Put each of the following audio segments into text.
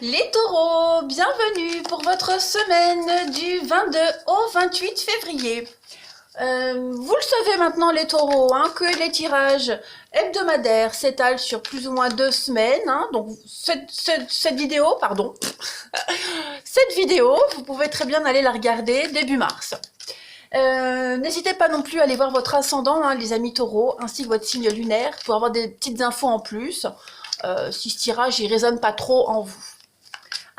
Les taureaux, bienvenue pour votre semaine du 22 au 28 février. Vous le savez maintenant les taureaux, hein, que les tirages hebdomadaires s'étalent sur plus ou moins 2 semaines. Hein, donc cette vidéo, pardon, cette vidéo, vous pouvez très bien aller la regarder début mars. N'hésitez pas non plus à aller voir votre ascendant, hein, les amis taureaux, ainsi que votre signe lunaire, pour avoir des petites infos en plus, si ce tirage il résonne pas trop en vous.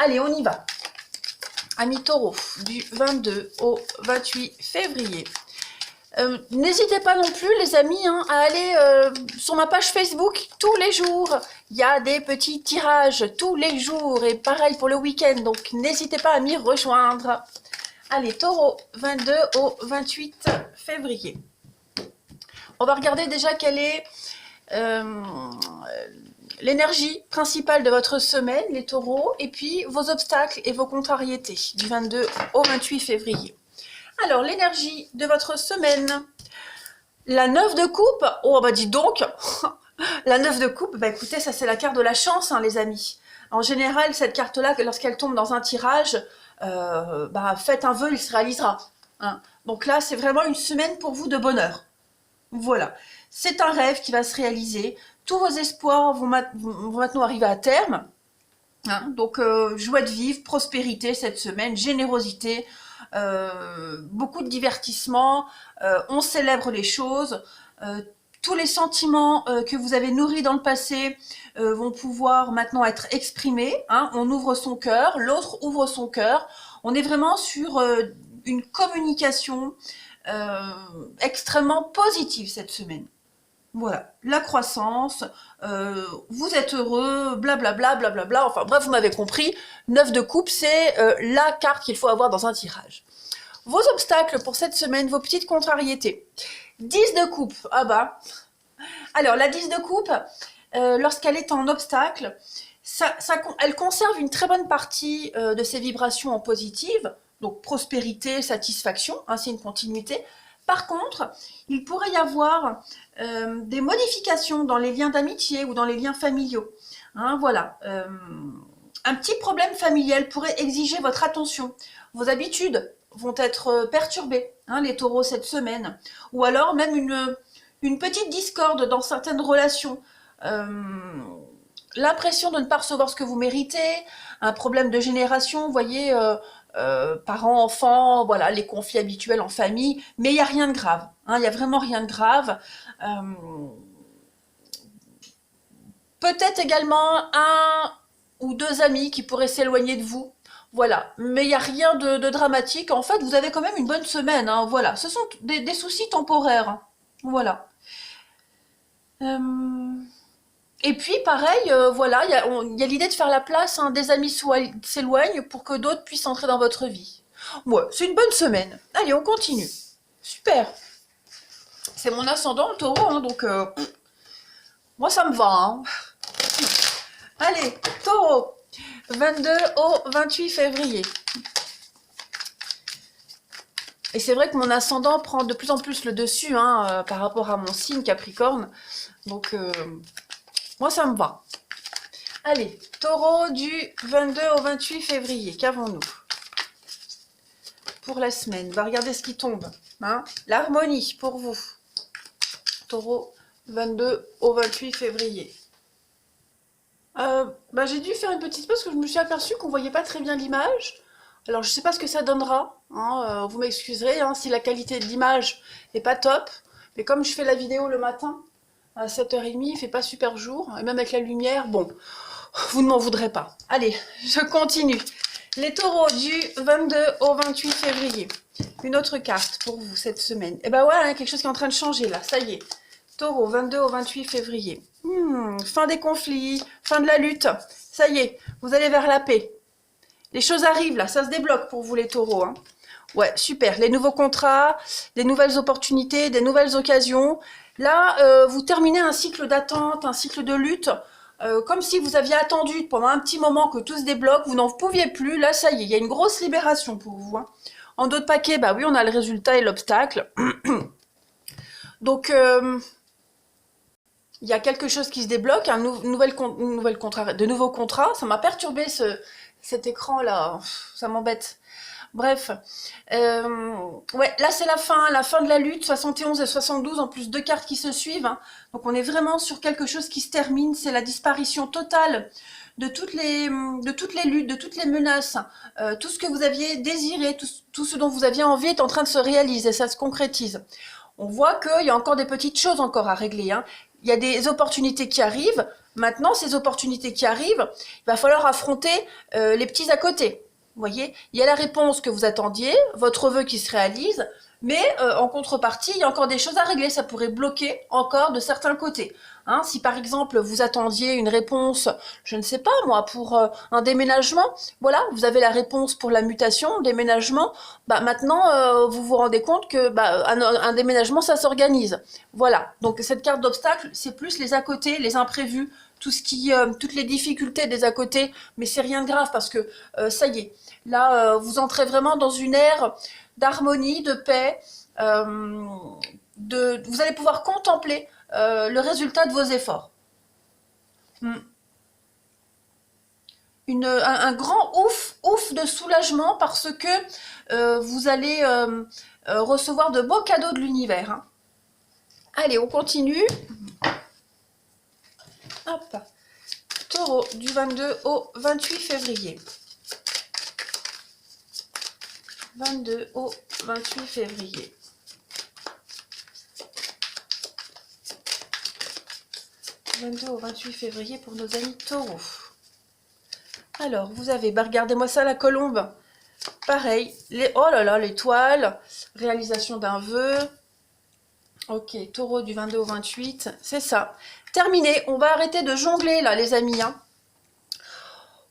Allez, on y va. Amis taureaux, du 22 au 28 février. N'hésitez pas non plus, les amis, hein, à aller sur ma page Facebook tous les jours. Il y a des petits tirages tous les jours et pareil pour le week-end. Donc, n'hésitez pas à m'y rejoindre. Allez, taureau, 22 au 28 février. On va regarder déjà quelle est l'énergie principale de votre semaine, les taureaux, et puis vos obstacles et vos contrariétés du 22 au 28 février. Alors, l'énergie de votre semaine. La 9 de coupe, oh bah dis donc, la 9 de coupe, bah écoutez, ça c'est la carte de la chance, hein, les amis. En général, cette carte-là, lorsqu'elle tombe dans un tirage, bah faites un vœu, il se réalisera. Hein. Donc là, c'est vraiment une semaine pour vous de bonheur. Voilà, c'est un rêve qui va se réaliser. Tous vos espoirs vont maintenant arriver à terme. Hein. Donc, joie de vivre, prospérité cette semaine, générosité, beaucoup de divertissement, on célèbre les choses. Tous les sentiments que vous avez nourris dans le passé vont pouvoir maintenant être exprimés. Hein. On ouvre son cœur, l'autre ouvre son cœur. On est vraiment sur une communication extrêmement positive cette semaine. Voilà, la croissance, vous êtes heureux, blablabla, blablabla, enfin bref, vous m'avez compris, 9 de coupe, c'est la carte qu'il faut avoir dans un tirage. Vos obstacles pour cette semaine, vos petites contrariétés. 10 de coupe, ah bah. Alors, la 10 de coupe, lorsqu'elle est en obstacle, elle conserve une très bonne partie de ses vibrations en positive, donc prospérité, satisfaction, hein, c'est une continuité. Par contre, il pourrait y avoir des modifications dans les liens d'amitié ou dans les liens familiaux. Hein, voilà. Un petit problème familial pourrait exiger votre attention. Vos habitudes vont être perturbées, hein, les taureaux, cette semaine. Ou alors même une petite discorde dans certaines relations. L'impression de ne pas recevoir ce que vous méritez, un problème de génération, vous voyez, parents, enfants, voilà, les conflits habituels en famille, mais il n'y a rien de grave, hein, il n'y a vraiment rien de grave. Peut-être également un ou deux amis qui pourraient s'éloigner de vous, voilà, mais il n'y a rien de dramatique, en fait, vous avez quand même une bonne semaine, hein, voilà, ce sont des soucis temporaires, hein, voilà. Et puis, pareil, voilà, il y a l'idée de faire la place, hein, des amis s'éloignent pour que d'autres puissent entrer dans votre vie. Ouais, c'est une bonne semaine. Allez, on continue. Super. C'est mon ascendant, le taureau, hein, donc moi ça me va. Hein. Allez, taureau, 22 au 28 février. Et c'est vrai que mon ascendant prend de plus en plus le dessus, hein, par rapport à mon signe Capricorne. Donc, moi ça me va. Allez, taureau du 22 au 28 février, qu'avons-nous pour la semaine? On va regarder ce qui tombe. Hein. L'harmonie pour vous. Taureau, 22 au 28 février. J'ai dû faire une petite pause parce que je me suis aperçue qu'on voyait pas très bien l'image. Alors je sais pas ce que ça donnera. Hein, vous m'excuserez hein, si la qualité de l'image n'est pas top. Mais comme je fais la vidéo le matin à 7h30, il fait pas super jour. Et même avec la lumière, bon, vous ne m'en voudrez pas. Allez, je continue. Les taureaux du 22 au 28 février. Une autre carte pour vous cette semaine. Et ben voilà, quelque chose qui est en train de changer là, ça y est. Taureau, 22 au 28 février. Fin des conflits, fin de la lutte. Ça y est, vous allez vers la paix. Les choses arrivent là, ça se débloque pour vous les taureaux. Hein. Ouais, super. Les nouveaux contrats, des nouvelles opportunités, des nouvelles occasions. Là, vous terminez un cycle d'attente, un cycle de lutte. Comme si vous aviez attendu pendant un petit moment que tout se débloque, vous n'en pouviez plus. Là, ça y est, il y a une grosse libération pour vous. Hein. En dos de paquet, bah oui, on a le résultat et l'obstacle. Donc, il y a quelque chose qui se débloque, de nouveaux contrats. Ça m'a perturbé cet écran-là. Ça m'embête. Bref, ouais, là c'est la fin de la lutte, 71 et 72, en plus deux cartes qui se suivent, hein. Donc on est vraiment sur quelque chose qui se termine, c'est la disparition totale de toutes les luttes, de toutes les menaces, tout ce que vous aviez désiré, tout ce dont vous aviez envie est en train de se réaliser, ça se concrétise. On voit qu'il y a encore des petites choses encore à régler, hein. Il y a des opportunités qui arrivent. Maintenant, ces opportunités qui arrivent, il va falloir affronter les petits à côté. Vous voyez, il y a la réponse que vous attendiez, votre vœu qui se réalise, mais en contrepartie, il y a encore des choses à régler. Ça pourrait bloquer encore de certains côtés. Hein, si par exemple vous attendiez une réponse, je ne sais pas moi, pour un déménagement, voilà, vous avez la réponse pour la mutation, déménagement, bah maintenant vous vous rendez compte que un déménagement ça s'organise. Voilà, donc cette carte d'obstacle, c'est plus les à côté, les imprévus, toutes les difficultés des à côté, mais c'est rien de grave parce que ça y est, là vous entrez vraiment dans une ère d'harmonie, de paix, vous allez pouvoir contempler le résultat de vos efforts. Un grand ouf de soulagement parce que vous allez recevoir de beaux cadeaux de l'univers. Hein. Allez, on continue. Hop. Taureau, du 22 au 28 février. 22 au 28 février. « 22 au 28 février pour nos amis taureaux. » Alors, vous avez, regardez-moi ça, la colombe. Pareil, oh là là, l'étoile, réalisation d'un vœu. Ok, taureau du 22 au 28, c'est ça. Terminé, on va arrêter de jongler là, les amis. Hein.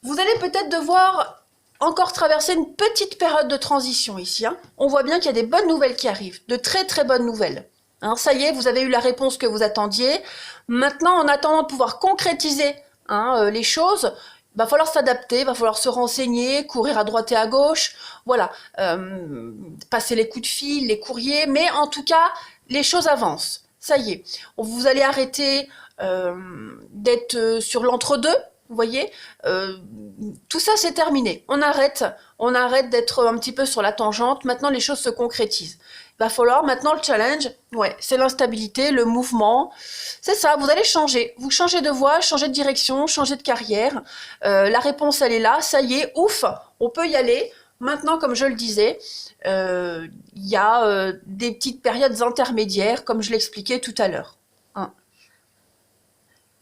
Vous allez peut-être devoir encore traverser une petite période de transition ici. Hein. On voit bien qu'il y a des bonnes nouvelles qui arrivent, de très très bonnes nouvelles. Hein, ça y est, vous avez eu la réponse que vous attendiez. Maintenant, en attendant de pouvoir concrétiser les choses, il va falloir s'adapter, il va falloir se renseigner, courir à droite et à gauche, voilà, passer les coups de fil, les courriers, mais en tout cas, les choses avancent. Ça y est, vous allez arrêter d'être sur l'entre-deux, vous voyez, tout ça c'est terminé. On arrête d'être un petit peu sur la tangente. Maintenant, les choses se concrétisent. Il va falloir maintenant le challenge, ouais, c'est l'instabilité, le mouvement, c'est ça, vous allez changer, vous changez de voie, changez de direction, changez de carrière, la réponse elle est là, ça y est, ouf, on peut y aller. Maintenant, comme je le disais, il y a des petites périodes intermédiaires, comme je l'expliquais tout à l'heure. Hein.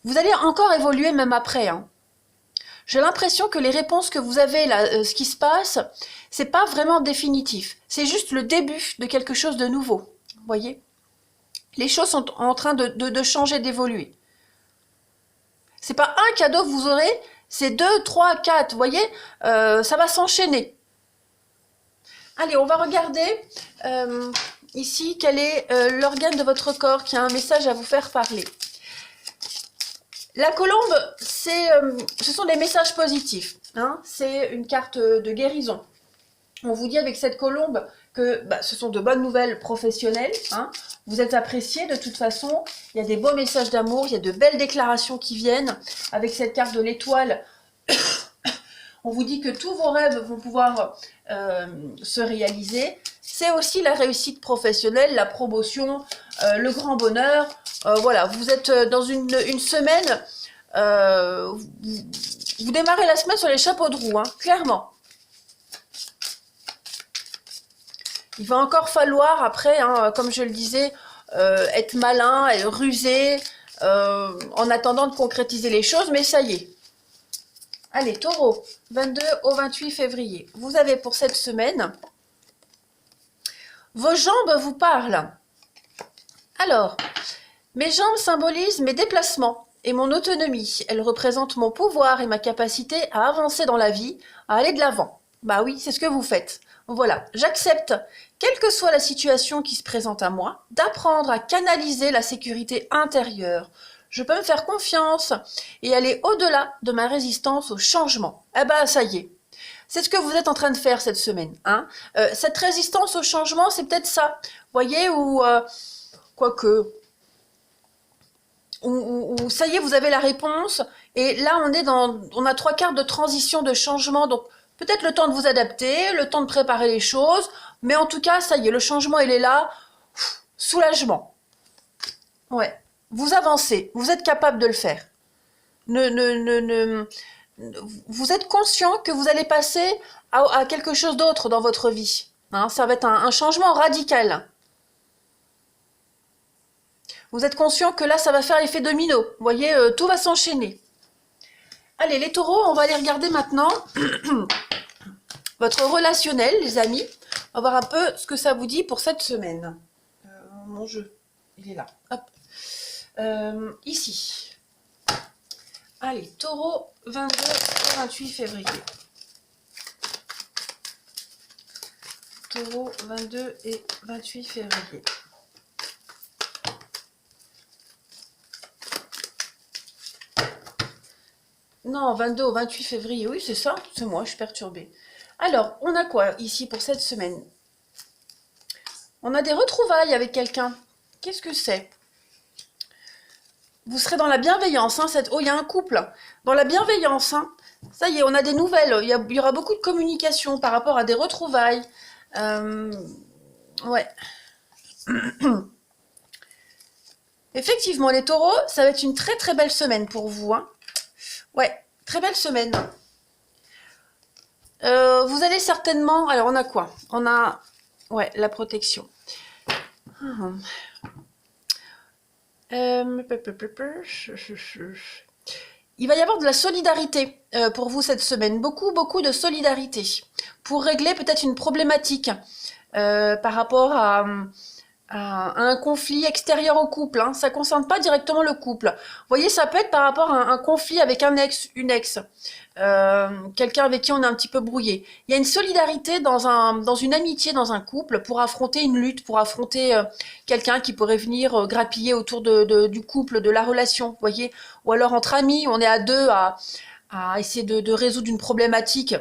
Vous allez encore évoluer même après, hein. J'ai l'impression que les réponses que vous avez là, ce qui se passe, c'est pas vraiment définitif. C'est juste le début de quelque chose de nouveau. Vous voyez? Les choses sont en train de changer, d'évoluer. C'est pas un cadeau que vous aurez, c'est 2, 3, 4. Vous voyez? Ça va s'enchaîner. Allez, on va regarder ici quel est l'organe de votre corps qui a un message à vous faire parler. La colombe, ce sont des messages positifs. Hein, c'est une carte de guérison. On vous dit avec cette colombe que ce sont de bonnes nouvelles professionnelles. Hein, vous êtes apprécié de toute façon. Il y a des beaux messages d'amour, il y a de belles déclarations qui viennent. Avec cette carte de l'étoile, on vous dit que tous vos rêves vont pouvoir se réaliser. C'est aussi la réussite professionnelle, la promotion, le grand bonheur. Voilà, vous êtes dans une semaine, vous démarrez la semaine sur les chapeaux de roue, hein, clairement. Il va encore falloir après, hein, comme je le disais, être malin, et rusé, en attendant de concrétiser les choses, mais ça y est. Allez, taureau, 22 au 28 février. Vous avez pour cette semaine, vos jambes vous parlent. Alors, mes jambes symbolisent mes déplacements et mon autonomie. Elles représentent mon pouvoir et ma capacité à avancer dans la vie, à aller de l'avant. Bah oui, c'est ce que vous faites. Voilà, j'accepte, quelle que soit la situation qui se présente à moi, d'apprendre à canaliser la sécurité intérieure. Je peux me faire confiance et aller au-delà de ma résistance au changement. Eh ben, ça y est. C'est ce que vous êtes en train de faire cette semaine. Hein. Cette résistance au changement, c'est peut-être ça. Vous voyez, ou quoique, où ça y est, vous avez la réponse. Et là, on a 3/4 de transition, de changement. Donc, peut-être le temps de vous adapter, le temps de préparer les choses. Mais en tout cas, ça y est, le changement, il est là. Soulagement. Ouais. Vous avancez. Vous êtes capable de le faire. Vous êtes conscient que vous allez passer à quelque chose d'autre dans votre vie. Hein, ça va être un changement radical. Vous êtes conscient que là, ça va faire l'effet domino. Vous voyez, tout va s'enchaîner. Allez, les taureaux, on va aller regarder maintenant votre relationnel, les amis. On va voir un peu ce que ça vous dit pour cette semaine. Mon jeu, il est là. Hop. Ici. Allez, taureau, 22 au 28 février. Taureau, 22 et 28 février. Non, 22 au 28 février, oui, c'est ça, c'est moi, je suis perturbée. Alors, on a quoi ici pour cette semaine? On a des retrouvailles avec quelqu'un. Qu'est-ce que c'est? Vous serez dans la bienveillance, hein, oh, il y a un couple. Dans la bienveillance, hein. Ça y est, on a des nouvelles. Il y aura beaucoup de communication par rapport à des retrouvailles. Ouais. Effectivement, les taureaux, ça va être une très très belle semaine pour vous, hein. Ouais, très belle semaine. Vous allez certainement... Alors, on a quoi? On a... Ouais, la protection. Il va y avoir de la solidarité pour vous cette semaine. Beaucoup, beaucoup de solidarité. Pour régler peut-être une problématique par rapport à un conflit extérieur au couple. Hein. Ça ne concerne pas directement le couple. Vous voyez, ça peut être par rapport à un conflit avec un ex, une ex. Quelqu'un avec qui on est un petit peu brouillé. Il y a une solidarité dans une amitié, dans un couple, pour affronter une lutte, pour affronter quelqu'un qui pourrait venir grappiller autour du couple, de la relation, vous voyez. Ou alors entre amis, on est à deux à essayer de résoudre une problématique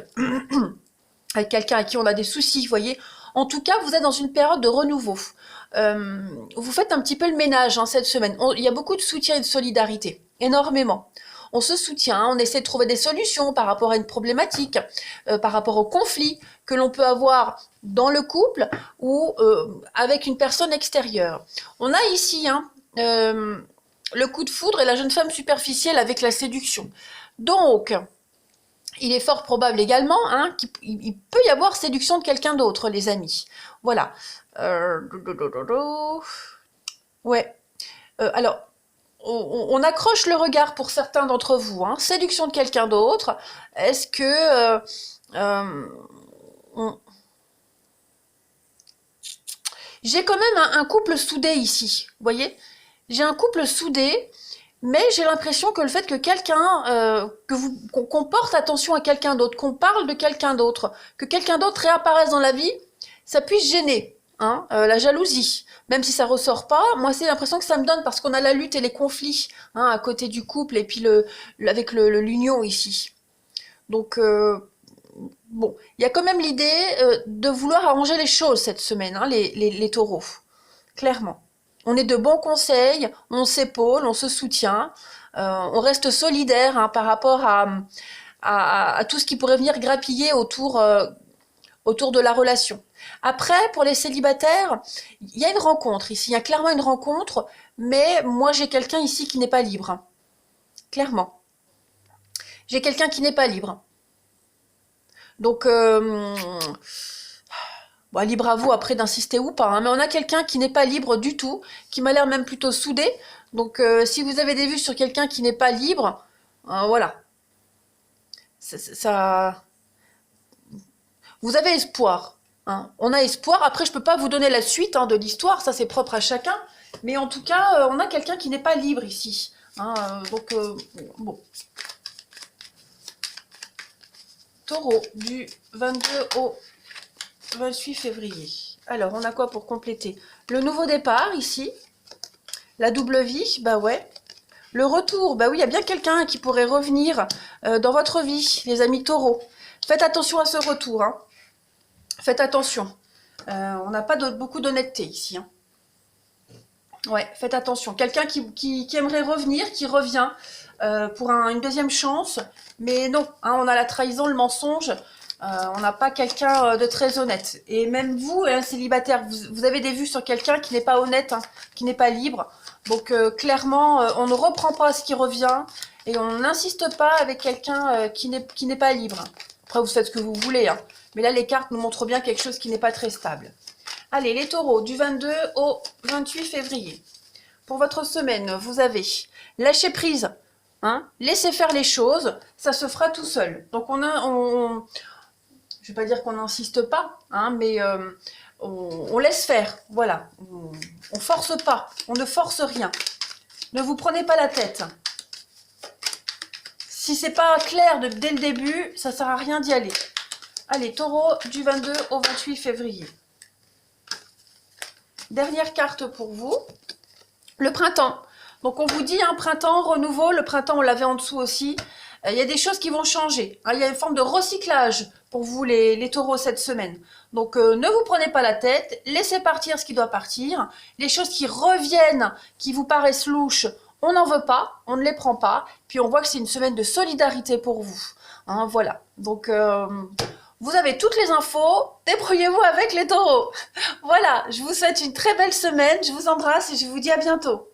avec quelqu'un à qui on a des soucis, vous voyez. En tout cas, vous êtes dans une période de renouveau. Vous faites un petit peu le ménage hein, cette semaine. Il y a beaucoup de soutien et de solidarité, énormément. On se soutient, on essaie de trouver des solutions par rapport à une problématique, par rapport au conflit que l'on peut avoir dans le couple ou avec une personne extérieure. On a ici hein, le coup de foudre et la jeune femme superficielle avec la séduction. Donc, il est fort probable également hein, qu'il peut y avoir séduction de quelqu'un d'autre, les amis. Voilà. Ouais. Alors, on accroche le regard pour certains d'entre vous. Hein. Séduction de quelqu'un d'autre. Est-ce que... J'ai quand même un couple soudé ici. Vous voyez? J'ai un couple soudé, mais j'ai l'impression que le fait que quelqu'un... qu'on porte attention à quelqu'un d'autre, qu'on parle de quelqu'un d'autre, que quelqu'un d'autre réapparaisse dans la vie, ça puisse gêner. Hein, la jalousie, même si ça ressort pas, moi c'est l'impression que ça me donne parce qu'on a la lutte et les conflits hein, à côté du couple et puis avec l'union ici. Donc bon, il y a quand même l'idée de vouloir arranger les choses cette semaine, hein, les taureaux, clairement. On est de bons conseils, on s'épaule, on se soutient, on reste solidaire hein, par rapport à tout ce qui pourrait venir grappiller autour de la relation. Après, pour les célibataires, il y a une rencontre ici, il y a clairement une rencontre, mais moi j'ai quelqu'un ici qui n'est pas libre, hein. Clairement. J'ai quelqu'un qui n'est pas libre. Donc, bon, libre à vous après d'insister ou pas, hein, mais on a quelqu'un qui n'est pas libre du tout, qui m'a l'air même plutôt soudé. Donc, si vous avez des vues sur quelqu'un qui n'est pas libre, voilà. Ça... Vous avez espoir. Hein. On a espoir. Après, je ne peux pas vous donner la suite hein, de l'histoire. Ça, c'est propre à chacun. Mais en tout cas, on a quelqu'un qui n'est pas libre ici. Hein, donc, bon. Taureau, du 22 au 28 février. Alors, on a quoi pour compléter? Le nouveau départ, ici. La double vie, bah ouais. Le retour, bah oui, il y a bien quelqu'un qui pourrait revenir dans votre vie, les amis taureaux. Faites attention à ce retour, hein. Faites attention. On n'a pas beaucoup d'honnêteté ici. Hein. Ouais, faites attention. Quelqu'un qui aimerait revenir, qui revient pour une deuxième chance. Mais non, hein, on a la trahison, le mensonge. On n'a pas quelqu'un de très honnête. Et même vous, un célibataire, vous avez des vues sur quelqu'un qui n'est pas honnête, hein, qui n'est pas libre. Donc clairement, on ne reprend pas ce qui revient et on n'insiste pas avec quelqu'un qui n'est pas libre. Après, vous faites ce que vous voulez, hein. Mais là, les cartes nous montrent bien quelque chose qui n'est pas très stable. Allez, les taureaux, du 22 au 28 février. Pour votre semaine, vous avez lâcher prise, hein, laissez faire les choses, ça se fera tout seul. Donc je vais pas dire qu'on n'insiste pas, hein, mais on laisse faire, voilà. On force pas, on ne force rien. Ne vous prenez pas la tête. Si c'est pas clair dès le début, ça sert à rien d'y aller. Allez, taureau, du 22 au 28 février. Dernière carte pour vous, le printemps. Donc on vous dit, hein, printemps, renouveau, le printemps on l'avait en dessous aussi. Il y a des choses qui vont changer, hein, il y a une forme de recyclage pour vous les taureaux cette semaine. Donc ne vous prenez pas la tête, laissez partir ce qui doit partir. Les choses qui reviennent, qui vous paraissent louches, on n'en veut pas, on ne les prend pas. Puis on voit que c'est une semaine de solidarité pour vous. Hein, voilà, donc... vous avez toutes les infos, débrouillez-vous avec les taureaux. Voilà, je vous souhaite une très belle semaine, je vous embrasse et je vous dis à bientôt.